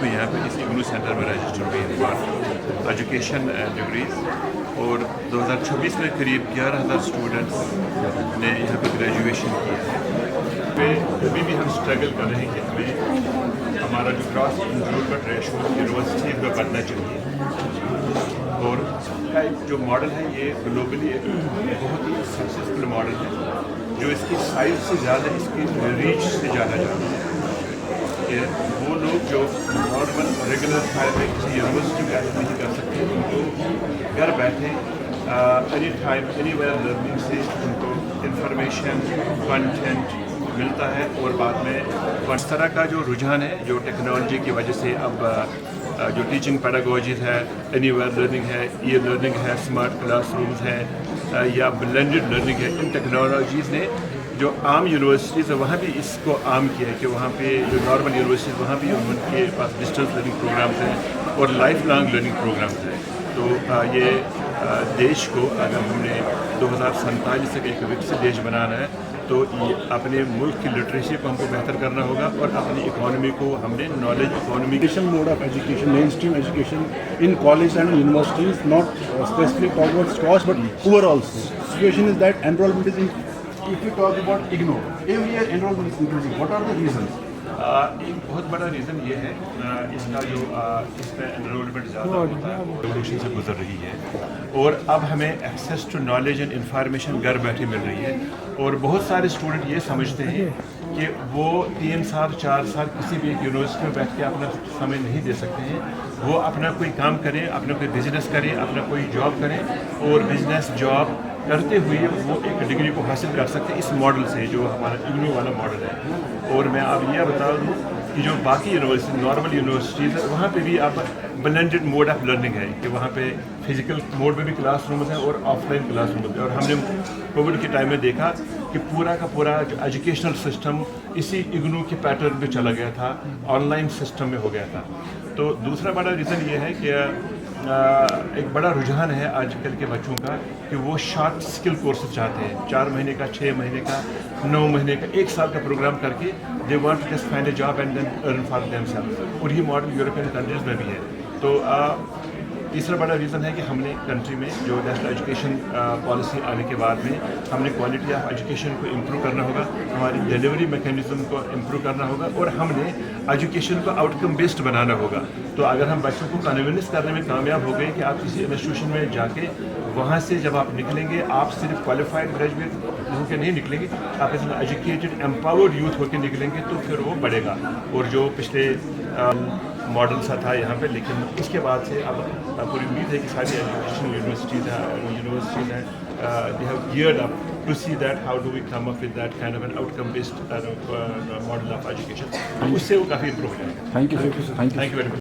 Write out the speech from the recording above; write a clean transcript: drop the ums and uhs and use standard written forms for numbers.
کو یہاں پہ اس اگنو سینٹر میں رجسٹر ہوئی فار ایجوکیشن ڈگریز، اور 2026 میں قریب 11,000 اسٹوڈنٹس نے یہاں پہ گریجویشن کیا ہے۔ ابھی بھی ہم اسٹرگل کر رہے ہیں کہ ہمیں ہمارا جو کراس انرولمنٹ ریشو یونیورسٹیز میں بڑھنا چاہیے، اور جو ماڈل ہے یہ گلوبلی ایک بہت ہی سکسیزفل ماڈل ہے، جو اس کی سائز سے زیادہ اس کی ریچ سے جانا جاتا ہے کہ وہ لوگ جو نارمل ریگولر ٹائم میں کسی یونیورسٹی میں ایڈمٹ نہیں کر سکتے، ان کو گھر بیٹھے any time any where learning سے ان کو انفارمیشن کنٹینٹ ملتا ہے، اور بعد میں اس طرح کا جو رجحان ہے جو ٹیکنالوجی کی وجہ سے اب جو ٹیچنگ پیڈاگوجیز ہے، اینی ویئر لرننگ ہے، ای لرننگ ہے، اسمارٹ کلاس رومز ہیں یا بلینڈڈ لرننگ ہے، ان ٹیکنالوجیز نے جو عام یونیورسٹیز ہیں وہاں بھی اس کو عام کیا ہے کہ وہاں پہ جو نارمل یونیورسٹیز وہاں بھی ان کے پاس ڈسٹینس لرننگ پروگرامز ہیں اور لائف لانگ لرننگ پروگرامز ہیں۔ تو یہ دیش کو اگر ہم نے 2047 تک ایک وکست دیش بنانا ہے تو یہ اپنے ملک کی لٹریسی کو ہم کو بہتر کرنا ہوگا، اور اپنی اکانومی کو ہم نے knowledge economy mode of education, mainstream education in college and universities, not specifically towards cost, but overall situation is that enrollment is if you talk about IGNOU, every year enrollment is increasing. What are the reasons? ایک بہت بڑا reason یہ ہے اس کا جو اس میں enrolment زیادہ ہوتا ہے، ریولیوشن سے گزر رہی ہے، اور اب ہمیں access to knowledge and information گھر بیٹھے مل رہی ہے، اور بہت سارے اسٹوڈنٹ یہ سمجھتے ہیں کہ وہ 3 سال 4 سال کسی بھی ایک یونیورسٹی میں بیٹھ کے اپنا سمے نہیں دے سکتے ہیں، وہ اپنا کوئی کام کریں، اپنا کوئی بزنس کریں، اپنا کوئی جاب کریں، اور بزنس جاب کرتے ہوئے وہ ایک ڈگری کو حاصل کر سکتے ہیں اس ماڈل سے جو ہمارا اگنو والا ماڈل ہے۔ اور میں اب یہ بتا دوں کہ جو باقی یونیورسٹی نارمل یونیورسٹیز ہیں وہاں پہ بھی اب بلینڈڈ موڈ آف لرننگ ہے کہ وہاں پہ فزیکل موڈ میں بھی کلاس رومز ہیں اور آف لائن کلاس رومز ہیں، اور ہم نے کووڈ کے ٹائم میں دیکھا کہ پورا کا پورا جو ایجوکیشنل سسٹم اسی اگنو کے پیٹرن پہ چلا گیا تھا، آن لائن سسٹم میں ہو گیا تھا۔ تو دوسرا بڑا ریزن یہ ہے کہ ایک بڑا رجحان ہے آج کل کے بچوں کا کہ وہ شارٹ اسکل کورسز چاہتے ہیں، 4 مہینے کا، 6 مہینے کا، 9 مہینے کا، 1 سال کا پروگرام کر کے they want to just find a job and then earn for themself, اور یہ ماڈل یورپین کنٹریز میں بھی ہے۔ تو تیسرا بڑا ریزن ہے کہ ہم نے کنٹری میں جو نیشنل ایجوکیشن پالیسی آنے کے بعد میں ہم نے کوالٹی آف ایجوکیشن کو امپروو کرنا ہوگا، ہماری ڈیلیوری میکینزم کو امپروو کرنا ہوگا، اور ہم نے ایجوکیشن کو آؤٹ کم بیسڈ بنانا ہوگا۔ تو اگر ہم بچوں کو کنونس کرنے میں کامیاب ہو گئے کہ آپ کسی انسٹیٹیوشن میں جا کے وہاں سے جب آپ نکلیں گے آپ صرف کوالیفائڈ گریجویٹ ہو کے نہیں نکلیں گے، آپ ایسے ایجوکیٹڈ ایمپاورڈ یوتھ ہو کے نکلیں گے، تو پھر وہ بڑھے گا۔ اور جو پچھلے ماڈل سا تھا یہاں پہ، لیکن اس کے بعد سے اب پوری امید ہے کہ ساری ایجوکیشن یونیورسٹیز ہیں they have geared up to see that how do we come up with that kind of an outcome based model of education. اس سے وہ کافی امپروو ہو جائے گا۔ Thank you, sir. Thank you. Thank you very much.